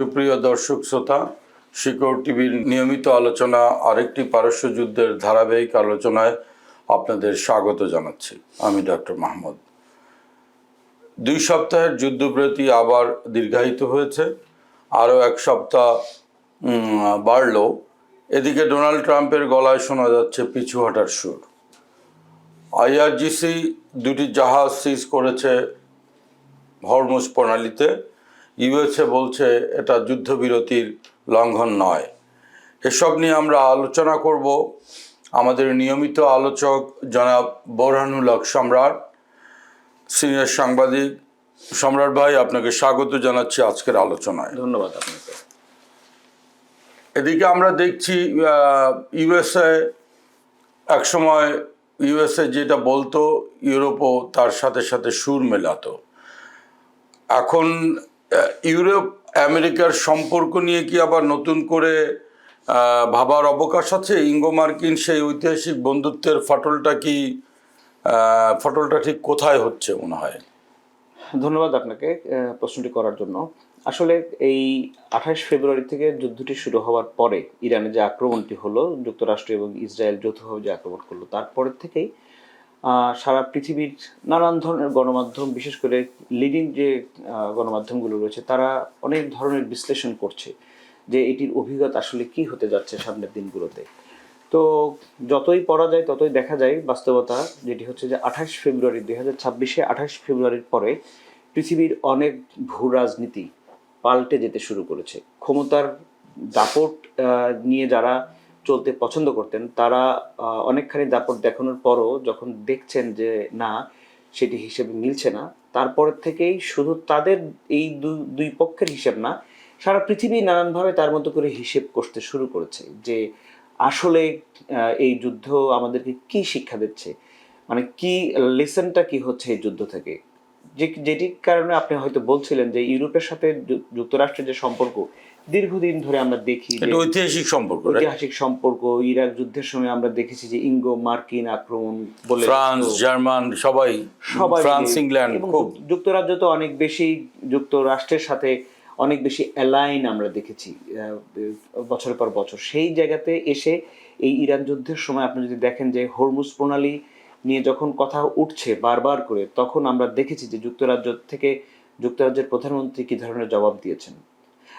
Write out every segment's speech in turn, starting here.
সুপ্রিয় দর্শক শ্রোতা, শিকড় টিভির নিয়মিত আলোচনা আরেকটি পারস্য যুদ্ধের ধারাবাহিক আলোচনায় আপনাদের স্বাগত জানাচ্ছি। আমি ডক্টর মাহমুদ। 2 সপ্তাহের যুদ্ধবিরতি আবার দীর্ঘায়িত হয়েছে, আরও 1 সপ্তাহ বাড়ল। এদিকে ডোনাল্ড ট্রাম্পের গলায় শোনা যাচ্ছে পিছু হটার সুর। আইআরজিসি 2টি জাহাজ সিজ করেছে হরমুজ প্রণালীতে। ইউএসএ বলছে এটা যুদ্ধবিরতির লঙ্ঘন নয়। এসব নিয়ে আমরা আলোচনা করব। আমাদের নিয়মিত আলোচক জনাব বোরহানুল হক সম্রাট, সিনিয়র সাংবাদিক। সম্রাট ভাই, আপনাকে স্বাগত জানাচ্ছি আজকের আলোচনায়। ধন্যবাদ আপনাকে। এদিকে আমরা দেখছি ইউএসএ একসময় ইউএসএ যেটা বলতো ইউরোপও তার সাথে সাথে সুর মেলাতো। এখন ইউরোপ আমেরিকার সম্পর্ক নিয়ে কি আবার নতুন করে ভাবার অবকাশ আছে? ইঙ্গো মার্কিন সেই ঐতিহাসিক বন্ধুত্বের ফাটলটা ঠিক কোথায় হচ্ছে মনে হয়? ধন্যবাদ আপনাকে প্রশ্নটি করার জন্য। আসলে এই 28 ফেব্রুয়ারি থেকে যুদ্ধটি শুরু হওয়ার পরে ইরানে যে আক্রমণটি হলো, যুক্তরাষ্ট্র এবং ইসরায়েল যৌথভাবে যে আক্রমণ করলো, তারপরের থেকেই সারা পৃথিবীর নানান ধরনের গণমাধ্যম, বিশেষ করে লিডিং যে গণমাধ্যমগুলো রয়েছে, তারা অনেক ধরনের বিশ্লেষণ করছে যে এটির অভিজ্ঞতা আসলে কি হতে যাচ্ছে সামনের দিনগুলোতে। তো যতই পড়া যায় ততই দেখা যায় বাস্তবতা যেটি হচ্ছে যে 28 ফেব্রুয়ারি 2026-এ 28 ফেব্রুয়ারির পরে পৃথিবীর অনেক ভূ রাজনীতি পাল্টে যেতে শুরু করেছে। ক্ষমতার দাপট নিয়ে যারা চলতে পছন্দ করতেন, তারা অনেকখানি দাপট দেখানোর পরও যখন দেখছেন যে না, সেটি হিসেবে মিলছে না, তারপরের থেকেই শুধু তাদের এই দুই পক্ষের হিসেব না, সারা পৃথিবী নানানভাবে তার মতো করে হিসেব করতে শুরু করেছে যে আসলে এই যুদ্ধ আমাদেরকে কি শিক্ষা দিচ্ছে, মানে কি লেসনটা কি হচ্ছে এই যুদ্ধ থেকে। যেটির কারণে আপনি হয়তো বলছিলেন যে ইউরোপের সাথে যুক্তরাষ্ট্রের যে সম্পর্ক দীর্ঘদিন ধরে আমরা দেখি, ঐতিহাসিক সম্পর্ক। ইরাক যুদ্ধের সময় আমরা দেখেছি যে ইঙ্গো মার্কিন আক্রমণ বলে ফ্রান্স, জার্মান, সবাই ফ্রান্স, ইংল্যান্ড, যুক্তরাজ্য তো অনেক বেশি যুক্তরাষ্ট্রের সাথে অনেক বেশি অ্যালাইন আমরা দেখেছি বছরের পর বছর। সেই জায়গাতে এসে এই ইরান যুদ্ধের সময় আপনি যদি দেখেন যে হরমুজ প্রণালী নিয়ে যখন কথা উঠছে বারবার করে, তখন আমরা দেখেছি যে যুক্তরাজ্যের প্রধানমন্ত্রী কি ধরনের জবাব দিয়েছেন।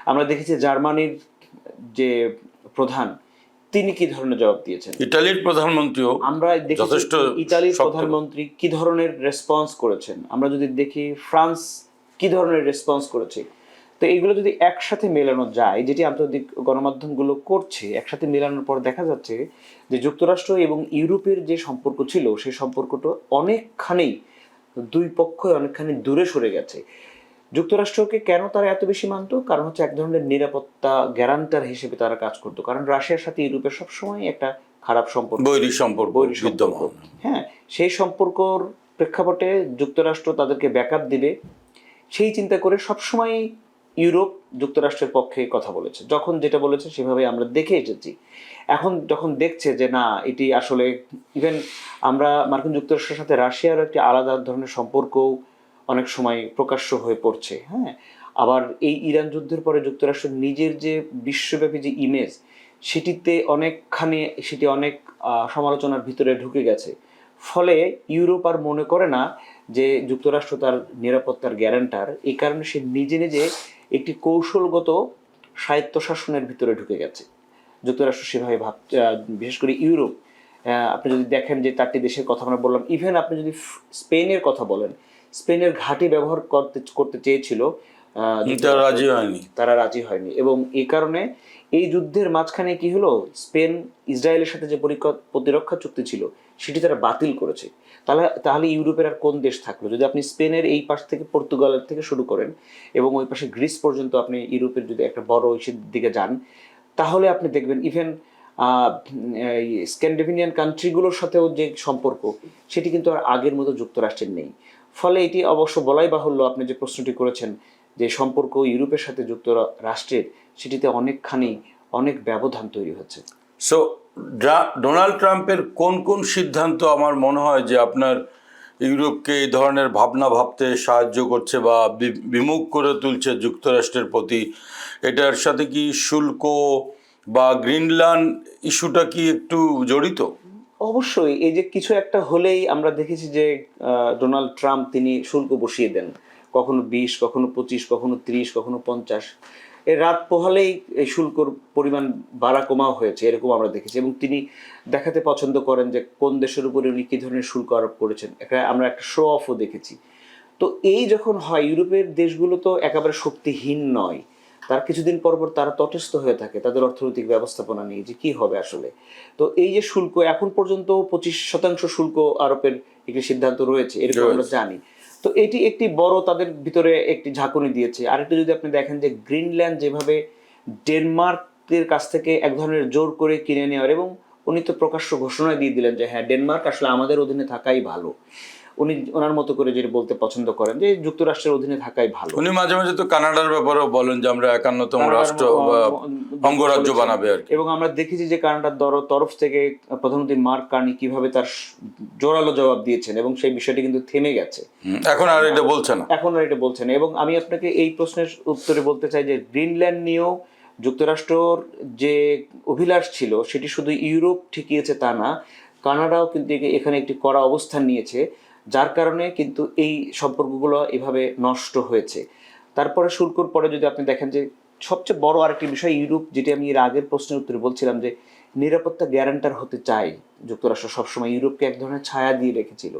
আমরা দেখেছি জার্মানির যে প্রধান, তিনি কি ধরনের জবাব দিয়েছেন। ইতালির প্রধানমন্ত্রীও আমরা দেখেছি ইতালির প্রধানমন্ত্রী কি ধরনের রেসপন্স করেছেন। আমরা যদি দেখি ফ্রান্স কি ধরনের রেসপন্স করেছে। তো এইগুলো যদি একসাথে মেলানো যায়, যেটি আন্তর্জাতিক গণমাধ্যমগুলো করছে, একসাথে মেলানোর পর দেখা যাচ্ছে যে যুক্তরাষ্ট্র এবং ইউরোপের যে সম্পর্ক ছিল, সেই সম্পর্কটা অনেকখানি দুই পক্ষই অনেকখানি দূরে সরে গেছে। যুক্তরাষ্ট্রকে কেন তারা এত বেশি মানত? কারণ হচ্ছে এক ধরনের নিরাপত্তা গ্যারান্টার হিসেবে তারা কাজ করতো। কারণ রাশিয়ার সাথে ইউরোপের সবসময় একটা খারাপ সম্পর্ক, বৈরী সম্পর্ক। হ্যাঁ, সেই সম্পর্কর প্রেক্ষাপটে যুক্তরাষ্ট্র তাদেরকে ব্যাকআপ দিবে, সেই চিন্তা করে সবসময় ইউরোপ যুক্তরাষ্ট্রের পক্ষে কথা বলেছে। যখন যেটা বলেছে সেভাবে আমরা দেখে এসেছি। এখন যখন দেখছে যে না, এটি আসলে ইভেন আমরা মার্কিন যুক্তরাষ্ট্রের সাথে রাশিয়ার একটি আলাদা ধরনের সম্পর্কও অনেক সময় প্রকাশ্য হয়ে পড়ছে। হ্যাঁ, আবার এই ইরান যুদ্ধের পরে যুক্তরাষ্ট্রের নিজের যে বিশ্বব্যাপী যে ইমেজ, সেটি অনেক সমালোচনার ভিতরে ঢুকে গেছে। ফলে ইউরোপ আর মনে করে না যে যুক্তরাষ্ট্র তার নিরাপত্তার গ্যারান্টার। এই কারণে সে নিজে নিজে একটি কৌশলগত স্বায়ত্তশাসনের ভিতরে ঢুকে গেছে। যুক্তরাষ্ট্র সেভাবে বিশেষ করে ইউরোপ, আপনি যদি দেখেন যে 4টি দেশের কথা আমরা বললাম, ইভেন আপনি যদি স্পেনের কথা বলেন, স্পেনের ঘাঁটি ব্যবহার করতে চেয়েছিল, তারা রাজি হয়নি। এবং এই কারণে এই যুদ্ধের মাঝখানে কি হলো, স্পেন ইসরায়েলের সাথে যে প্রতিরক্ষা চুক্তি ছিল সেটি তারা বাতিল করেছে। তাহলে ইউরোপের আর কোন দেশ থাকলো? যদি আপনি স্পেনের এই পাশ থেকে পর্তুগালের থেকে শুরু করেন এবং ওই পাশে গ্রিস পর্যন্ত আপনি ইউরোপের যদি একটা বড় ইস্যুর দিকে যান, তাহলে আপনি দেখবেন ইভেন স্ক্যান্ডিনেভিয়ান কান্ট্রিগুলোর সাথেও যে সম্পর্ক, সেটি কিন্তু আর আগের মতো যুক্তরাষ্ট্রের নেই। ফলে এটি অবশ্য বলাই বাহুল্য, আপনি যে প্রশ্নটি করেছেন যে সম্পর্ক ইউরোপের সাথে যুক্তরাষ্ট্রের, সেটিতে অনেক ব্যবধান তৈরি হচ্ছে। সো ডোনাল্ড ট্রাম্পের কোন কোন সিদ্ধান্ত আমার মনে হয় যে আপনার ইউরোপকে এই ধরনের ভাবনা ভাবতে সাহায্য করছে বা বিমুখ করে তুলছে যুক্তরাষ্ট্রের প্রতি, এটার সাথে কি শুল্ক বা গ্রিনল্যান্ড ইস্যুটা কি একটু জড়িত? অবশ্যই এই যে কিছু একটা হলেই আমরা দেখেছি যে ডোনাল্ড ট্রাম্প তিনি শুল্ক বসিয়ে দেন, কখনো 20, কখনো 25, কখনো 30, কখনো 50। এই রাত পোহালেই এই শুল্কর পরিমাণ বাড়া কমাও হয়েছে, এরকম আমরা দেখেছি। এবং তিনি দেখাতে পছন্দ করেন যে কোন দেশের উপরে উনি কী ধরনের শুল্ক আরোপ করেছেন, আমরা একটা শো অফও দেখেছি। তো এই যখন হয়, ইউরোপের দেশগুলো তো একেবারে শক্তিহীন নয়, তার কিছুদিন পর পর তারা তটস্থ হয়ে থাকে তাদের অর্থনৈতিক ব্যবস্থাপনা নিয়ে যে কী হবে আসলে। তো এই যে শুল্ক, এখন পর্যন্ত 25% শুল্ক আরোপের একটি সিদ্ধান্ত রয়েছে, এরকম আমরা জানি। তো এটি একটি বড় তাদের ভিতরে একটি ঝাঁকুনি দিয়েছে। আরেকটা যদি আপনি দেখেন যে গ্রিনল্যান্ড যেভাবে ডেনমার্কের কাছ থেকে এক ধরনের জোর করে কিনে নেওয়ার, এবং উনি তো প্রকাশ্য ঘোষণা দিয়ে দিলেন যে হ্যাঁ, ডেনমার্ক আসলে আমাদের অধীনে থাকাই ভালো। উনি ওনার মতো করে যেটা বলতে পছন্দ করেন যে যুক্তরাষ্ট্রের অধীনে থাকাই ভালো। উনি মাঝে মাঝে তো কানাডার ব্যাপারেও বলেন যে আমরা 51তম রাষ্ট্র বা অঙ্গরাজ্য বানাবে আর কি। এবং আমরা দেখেছি যে কানাডার তরফ থেকে প্রধানমন্ত্রী মার্ক কার্নি কিভাবে তার জোরালো জবাব দিয়েছেন, এবং সেই বিষয়টি কিন্তু থেমে গেছে। এখন আর এটা বলছে না। এবং আমি আপনাকে এই প্রশ্নের উত্তরে বলতে চাই যে গ্রিনল্যান্ড নিয়েও যুক্তরাষ্ট্রর যে অভিলাষ ছিল সেটি শুধু ইউরোপ ঠেকিয়েছে তা না, কানাডাও কিন্তু এখানে একটি কড়া অবস্থান নিয়েছে, যার কারণে কিন্তু এই সম্পর্কগুলো এভাবে নষ্ট হয়েছে। তারপরে শুল্কর পরে যদি আপনি দেখেন যে সবচেয়ে বড় আরেকটি বিষয়, ইউরোপ, যেটি আমি এর আগের প্রশ্নের উত্তরে বলছিলাম যে নিরাপত্তা গ্যারান্টার হতে চায় যুক্তরাষ্ট্র, সবসময় ইউরোপকে এক ধরনের ছায়া দিয়ে রেখেছিল।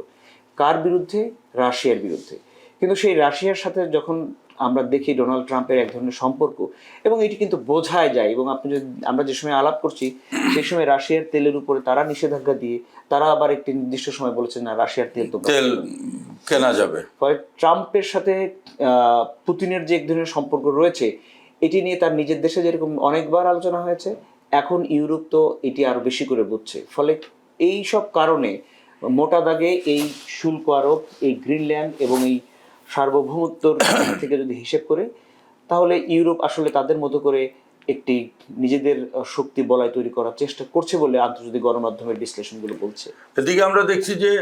কার বিরুদ্ধে? রাশিয়ার বিরুদ্ধে। কিন্তু সেই রাশিয়ার সাথে যখন আমরা দেখি ডোনাল্ড ট্রাম্পের এক ধরনের সম্পর্ক, এবং এটি কিন্তু বোঝাই যায়, এবং আপনি যদি আমরা যে সময় আলাপ করছি সেই সময় রাশিয়ার তেলের উপরে তারা নিষেধাজ্ঞা দিয়ে তারা আবার একটি নির্দিষ্ট সময় বলেছেন না, রাশিয়ার তেল কেনা যাবে। ফলে ট্রাম্পের সাথে পুতিনের যে এক ধরনের সম্পর্ক রয়েছে, এটি নিয়ে তার নিজের দেশে যেরকম অনেকবার আলোচনা হয়েছে, এখন ইউরোপ তো এটি আরো বেশি করে বুঝছে। ফলে এই সব কারণে মোটা দাগে এই শুল্ক আরোপ, এই গ্রিনল্যান্ড এবং এই সার্বভৌমত্বর থেকে যদি হিসেব করে, তাহলে ইউরোপ আসলে তাদের মতো করে একটি নিজেদের শক্তি বলয় তৈরি করার চেষ্টা করছে বলে আন্তর্জাতিক গণমাধ্যমের বিশ্লেষণগুলো বলছে। এদিকে আমরা দেখছি যে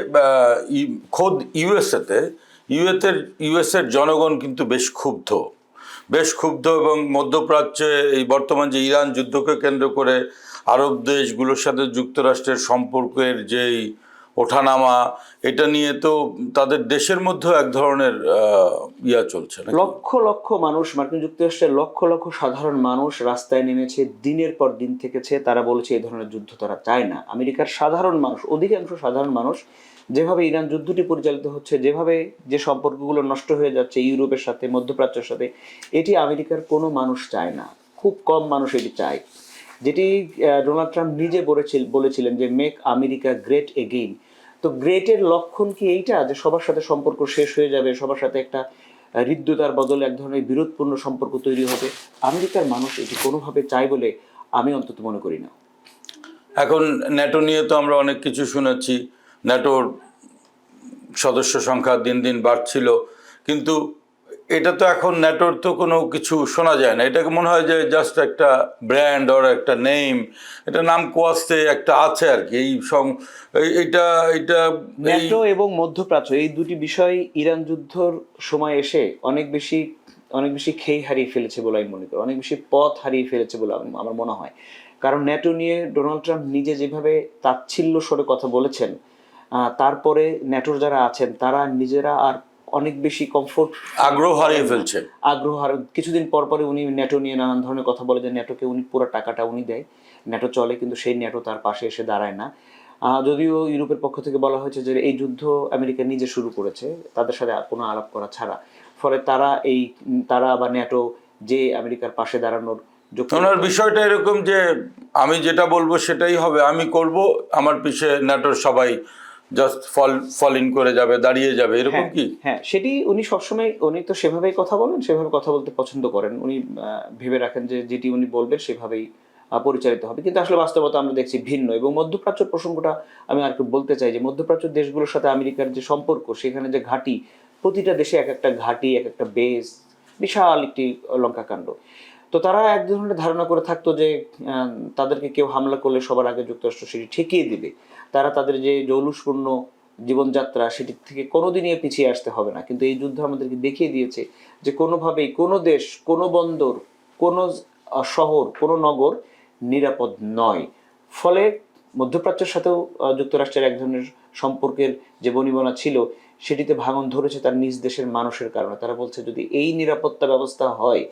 খোদ ইউএসের জনগণ কিন্তু বেশ ক্ষুব্ধ এবং মধ্যপ্রাচ্যে এই বর্তমান যে ইরান যুদ্ধকে কেন্দ্র করে আরব দেশগুলোর সাথে যুক্তরাষ্ট্রের সম্পর্কের যেই ওঠানামা, এটা নিয়ে তো তাদের দেশের মধ্যেও এক ধরনের চলছে। লক্ষ লক্ষ মানুষ, মার্কিন যুক্তরাষ্ট্রের লক্ষ লক্ষ সাধারণ মানুষ রাস্তায় নেমেছে, দিনের পর দিন থেকেছে, তারা বলেছে এই ধরনের যুদ্ধ তারা চায় না। আমেরিকার সাধারণ মানুষ, অধিকাংশ সাধারণ মানুষ, যেভাবে ইরান যুদ্ধটি পরিচালিত হচ্ছে, যেভাবে যে সম্পর্কগুলো নষ্ট হয়ে যাচ্ছে ইউরোপের সাথে, মধ্যপ্রাচ্যের সাথে, এটি আমেরিকার কোনো মানুষ চায় না। খুব কম মানুষ এটি চায়। যেটি ডোনাল্ড ট্রাম্প নিজে বলেছিলেন যে মেক আমেরিকা গ্রেট এগেইন। তো গ্রেটের লক্ষণ কি এইটা যে সবার সাথে সম্পর্ক শেষ হয়ে যাবে, সবার সাথে একটা হৃদ্যতার বদলে এক ধরনের বিরোধপূর্ণ সম্পর্ক তৈরি হবে? আমেরিকার মানুষ এটি কোনোভাবে চায় বলে আমি অন্তত মনে করি না। এখন ন্যাটো নিয়ে তো আমরা অনেক কিছু শুনেছি, ন্যাটোর সদস্য সংখ্যা দিন দিন বাড়ছিল, কিন্তু এটা তো এখন ন্যাটোর তো কোনো কিছু শোনা যায় না। এটাকে মনে হয় যে জাস্ট একটা ব্র্যান্ড ওর একটা নেম, এটা নাম কোয়াস্তে একটা আছে আর কি। এইটা ন্যাটো এবং মধ্যপ্রাচ্য এই দুটি বিষয় ইরান যুদ্ধর সময় এসে অনেক বেশি খেই হারিয়ে ফেলেছে বলে আমি মনে করি, অনেক বেশি পথ হারিয়ে ফেলেছে বলে আমার মনে হয়। কারণ ন্যাটো নিয়ে ডোনাল্ড ট্রাম্প নিজে যেভাবে তাচ্ছিল্য স্বরে কথা বলেছেন, তারপরে ন্যাটোর যারা আছেন তারা নিজেরা আর অনেক বেশি আগ্রহ হারিয়ে ফেলছে। কিছুদিন পর পরে উনি ন্যাটো নিয়ে নানান ধরনের কথা বলে যে ন্যাটোকে উনি পুরো টাকাটা উনি দেয়, ন্যাটো চলে, কিন্তু সেই ন্যাটো তার পাশে এসে দাঁড়ায় না। যদিও ইউরোপের পক্ষ থেকে বলা হয়েছে যে এই যুদ্ধ আমেরিকা নিজে শুরু করেছে তাদের সাথে কোনো আলাপ করা ছাড়া। ফলে তারা বা ন্যাটো যে আমেরিকার পাশে দাঁড়ানোর ওনার বিষয়টা এরকম যে আমি যেটা বলবো সেটাই হবে, আমি করব, আমার পিছে ন্যাটোর সবাই জাস্ট ফল ইন করে যাবে, দাঁড়িয়ে যাবে, এরকম কি? হ্যাঁ, সেটি উনি সবসময়, উনি তো সেভাবেই কথা বলেন, সেভাবে কথা বলতে পছন্দ করেন। উনি ভেবে রাখেন যে যেটি উনি বলবেন সেভাবেই পরিচালিত হবে, কিন্তু আসলে বাস্তবতা আমরা দেখছি ভিন্ন। এবং মধ্যপ্রাচ্য প্রসঙ্গটা আমি আর একটু বলতে চাই যে মধ্যপ্রাচ্য দেশগুলোর সাথে আমেরিকার যে সম্পর্ক, সেখানে যে ঘাঁটি, প্রতিটা দেশে এক একটা ঘাঁটি, এক একটা বেস, বিশাল একটি লঙ্কাকাণ্ড। তো তারা এক ধরনের ধারণা করে থাকতো যে তাদেরকে কেউ হামলা করলে সবার আগে যুক্তরাষ্ট্র সেটি ঠেকিয়ে দিবে। তারা তাদের যে জৌলুসপূর্ণ জীবনযাত্রা, সেটি থেকে কোনোদিনই পিছিয়ে আসতে হবে না। কিন্তু এই যুদ্ধ আমাদেরকে দেখিয়ে দিয়েছে যে কোনোভাবেই কোনো দেশ, কোনো বন্দর, কোনো শহর, কোনো নগর নিরাপদ নয়। ফলে মধ্যপ্রাচ্যের সাথেও যুক্তরাষ্ট্রের এক ধরনের সম্পর্কের যে বনিবনা ছিল, সেটিতে ভাঙন ধরেছে তার নিজ দেশের মানুষের কারণে। তারা বলছে যদি এই নিরাপত্তা ব্যবস্থা হয়,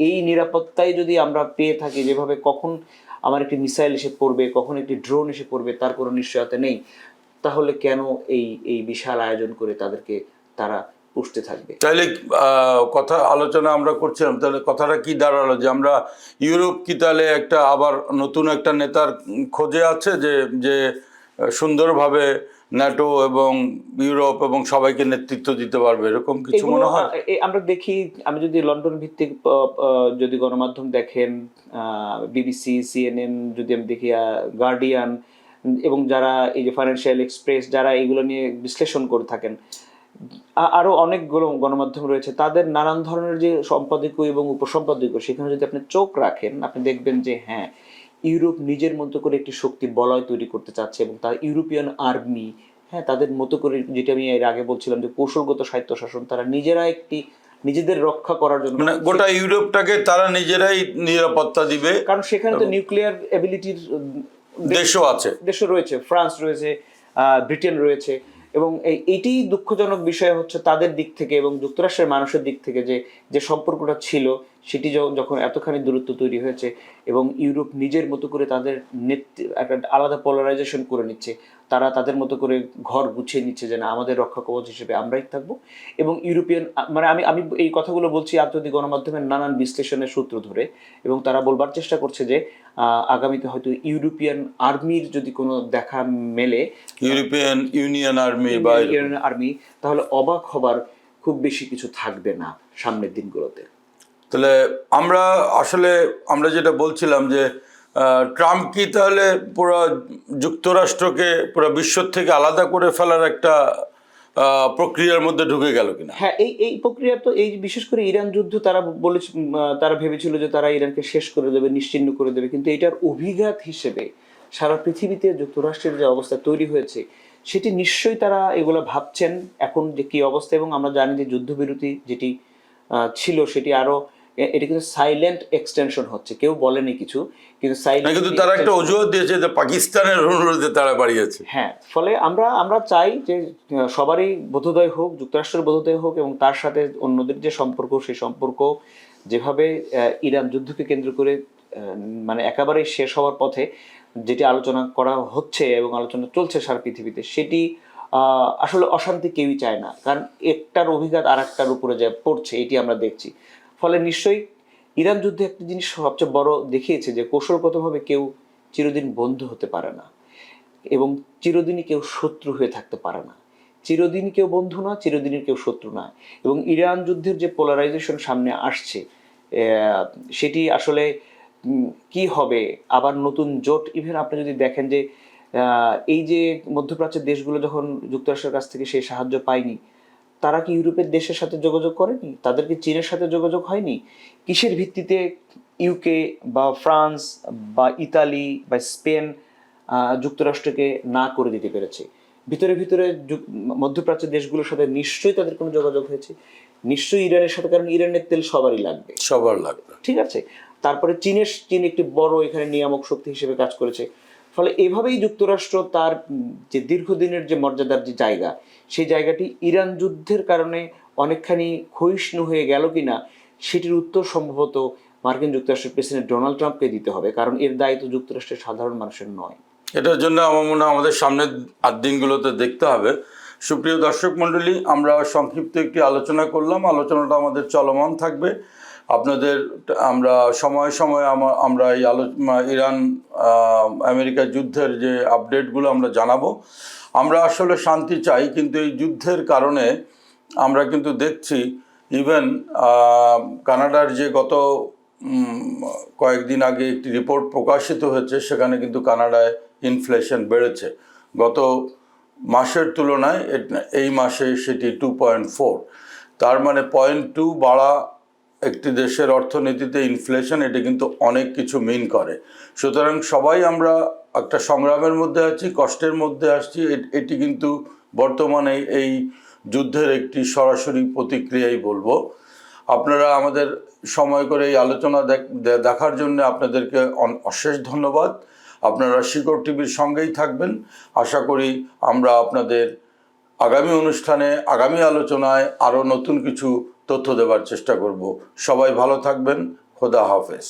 এই নিরাপত্তাই যদি আমরা পেয়ে থাকি, যেভাবে কখন আমার একটি মিসাইল এসে পড়বে, কখন একটি ড্রোন এসে পড়বে তার কোনো নিশ্চয়তা নেই, তাহলে কেন এই এই বিশাল আয়োজন করে তাদেরকে তারা পুষতে থাকবে? তাহলে কথা আলোচনা আমরা করছিলাম, তাহলে কথাটা কি দাঁড়ালো যে আমরা ইউরোপ কি তাহলে একটা আবার নতুন একটা নেতার খোঁজে আছে যে যে সুন্দরভাবে ন্যাটো এবং ইউরোপ এবং সবাইকে নেতৃত্ব দিতে পারবে, এরকম কিছু এগুলো মনে হয়? আমরা দেখি, আমি যদি লন্ডন ভিত্তিক যদি গণমাধ্যম দেখেন, বিবিসি, সিএনএন, যদি আমি দেখি গার্ডিয়ান, এবং যারা এই যে ফাইন্যান্সিয়াল এক্সপ্রেস, যারা এগুলো নিয়ে বিশ্লেষণ করে থাকেন, আরো অনেকগুলো গণমাধ্যম রয়েছে, তাদের নানান ধরনের যে সম্পাদকীয় এবং উপসম্পাদকীয়, সেখানে যদি আপনি চোখ রাখেন, আপনি দেখবেন যে হ্যাঁ, ইউরোপ নিজের মতো করে একটি শক্তি বলয় তৈরি করতে চাচ্ছে, এবং তার ইউরোপিয়ান আর্মি, হ্যাঁ, তাদের মতো করে, যেটা আমি এর আগে বলছিলাম যে কৌশলগত স্বায়ত্তশাসন, তারা নিজেরা একটি নিজেদের রক্ষা করার জন্য, মানে গোটা ইউরোপটাকে তারা নিজেরাই নিরাপত্তা দিবে, কারণ সেখানে তো নিউক্লিয়ার এবিলিটির দেশও আছে, দেশও রয়েছে, ফ্রান্স রয়েছে, ব্রিটেন রয়েছে। এবং এইটি দুঃখজনক বিষয় হচ্ছে তাদের দিক থেকে এবং যুক্তরাষ্ট্রের মানুষের দিক থেকে, যে যে সম্পর্কটা ছিল সেটি যখন এতখানি দূরত্ব তৈরি হয়েছে এবং ইউরোপ নিজের মতো করে তাদের একটা আলাদা পোলারাইজেশন করে নিচ্ছে, তারা তাদের মতো করে ঘর গুছিয়ে নিচ্ছে যে না, আমাদের রক্ষা কবচ হিসেবে আমরাই থাকবো। এবং ইউরোপিয়ান, মানে আমি আমি এই কথাগুলো বলছি আন্তর্জাতিক গণমাধ্যমের নানান বিশ্লেষণের সূত্র ধরে, এবং তারা বলবার চেষ্টা করছে যে আগামীতে হয়তো ইউরোপিয়ান আর্মির যদি কোনো দেখা মেলে, ইউরোপিয়ান ইউনিয়ন আর্মি বা আর্মি, তাহলে অবাক হবার খুব বেশি কিছু থাকবে না সামনের দিনগুলোতে। তাহলে আমরা যেটা বলছিলাম যে ট্রাম্প কি তাহলে পুরো যুক্তরাষ্ট্রকে পুরো বিশ্ব থেকে আলাদা করে ফেলার একটা প্রক্রিয়ার মধ্যে ঢুকে গেল কিনা? হ্যাঁ, এই এই প্রক্রিয়া তো, এই বিশেষ করে ইরান যুদ্ধ, তারা বলেছে, তারা ভেবেছিল যে তারা ইরানকে শেষ করে দেবে, নিশ্চিহ্ন করে দেবে, কিন্তু এটার অভিঘাত হিসেবে সারা পৃথিবীতে যুক্তরাষ্ট্রের যে অবস্থা তৈরি হয়েছে, সেটি নিশ্চয়ই তারা এগুলো ভাবছেন এখন যে কি অবস্থা। এবং আমরা জানি যে যুদ্ধবিরতি যেটি ছিল সেটি আরো, এটা কিন্তু সাইলেন্ট এক্সটেনশন হচ্ছে, কেউ বলেনি কিছু, কিন্তু কিন্তু তারা একটা অজুহাত দিয়েছে যে পাকিস্তানের অনুরোধে তারা বাড়িয়েছে। হ্যাঁ, ফলে আমরা চাই যে সবারই বোধোদয় হোক, যুক্তরাষ্ট্রের বোধোদয় হোক, এবং তার সাথে অন্যদের যে সম্পর্ক, সেই সম্পর্ক যেভাবে ইরান যুদ্ধকে কেন্দ্র করে মানে একেবারেই শেষ হওয়ার পথে, যেটি আলোচনা করা হচ্ছে এবং আলোচনা চলছে সারা পৃথিবীতে, সেটি আসলে অশান্তি কেউই চায় না, কারণ একটার অভিঘাত আর একটার উপরে যা পড়ছে এটি আমরা দেখছি। ফলে নিশ্চয়ই ইরান যুদ্ধে একটা জিনিস সবচেয়ে বড় দেখিয়েছে যে কৌশলগতভাবে কেউ চিরদিন বন্ধু হতে পারে না, এবং চিরদিনই কেউ শত্রু হয়ে থাকতে পারে না। চিরদিনই কেউ বন্ধু না, চিরদিনই কেউ শত্রু না। এবং ইরান যুদ্ধের যে পোলারাইজেশন সামনে আসছে, সেটি আসলে কি হবে, আবার নতুন জোট, ইভেন আপনি যদি দেখেন যে এই যে মধ্যপ্রাচ্যের দেশগুলো যখন যুক্তরাষ্ট্রের কাছ থেকে সেই সাহায্য পায়নি, তারা কি ইউরোপের দেশের সাথে যোগাযোগ করেনি? তাদেরকে চীনের সাথে যোগাযোগ হয়নি? কিসের ভিত্তিতে ইউকে বা ফ্রান্স বা ইতালি বা স্পেন যুক্তরাষ্ট্রকে না করে দিতে পেরেছে? ভিতরে ভিতরে মধ্যপ্রাচ্যের দেশগুলোর সাথে নিশ্চয়ই তাদের কোনো যোগাযোগ হয়েছে, নিশ্চয়ই ইরানের সাথে, কারণ ইরানের তেল সবারই লাগবে, সবার লাগবে, ঠিক আছে। তারপরে চীন একটি বড় এখানে নিয়ামক শক্তি হিসেবে কাজ করেছে। ফলে এভাবেই যুক্তরাষ্ট্র তার যে দীর্ঘদিনের যে মর্যাদার যে জায়গা, সেই জায়গাটি ইরান যুদ্ধের কারণে অনেকখানি ক্ষয়িষ্ণু হয়ে গেল কিনা, সেটির উত্তর সম্ভবত মার্কিন যুক্তরাষ্ট্রের প্রেসিডেন্ট ডোনাল্ড ট্রাম্পকে দিতে হবে, কারণ এর দায়িত্ব যুক্তরাষ্ট্রের সাধারণ মানুষের নয়। এটার জন্য আমার মনে হয় আমাদের সামনের দিনগুলোতে দেখতে হবে। সুপ্রিয় দর্শক মণ্ডলী, আমরা সংক্ষিপ্ত একটি আলোচনা করলাম, আলোচনাটা আমাদের চলমান থাকবে। আমরা সময়ে সময়ে আমরা এই ইরান আমেরিকা যুদ্ধের যে আপডেটগুলো আমরা জানাবো। আমরা আসলে শান্তি চাই, কিন্তু এই যুদ্ধের কারণে আমরা কিন্তু দেখছি ইভেন কানাডার যে গত কয়েকদিন আগে একটি রিপোর্ট প্রকাশিত হয়েছে, সেখানে কিন্তু কানাডায় ইনফ্লেশন বেড়েছে গত মাসের তুলনায়, এই মাসে সেটি 2.4। তার মানে 0.2 বাড়া একটি দেশের অর্থনীতিতে ইনফ্লেশন, এটি কিন্তু অনেক কিছু মিন করে। সুতরাং সবাই আমরা একটা সংগ্রামের মধ্যে আছি, কষ্টের মধ্যে আসছি, এটি কিন্তু বর্তমানে এই যুদ্ধের একটি সরাসরি প্রতিক্রিয়াই বলবো। আপনারা আমাদের সময় করে এই আলোচনা দেখার জন্য আপনাদেরকে অশেষ ধন্যবাদ। আপনারা শিকড় টিভির সঙ্গেই থাকবেন। আশা করি আমরা আপনাদের আগামী অনুষ্ঠানে, আগামী আলোচনায় আরও নতুন কিছু তথ্য দেওয়ার চেষ্টা করব। সবাই ভালো থাকবেন। খোদা হাফেজ।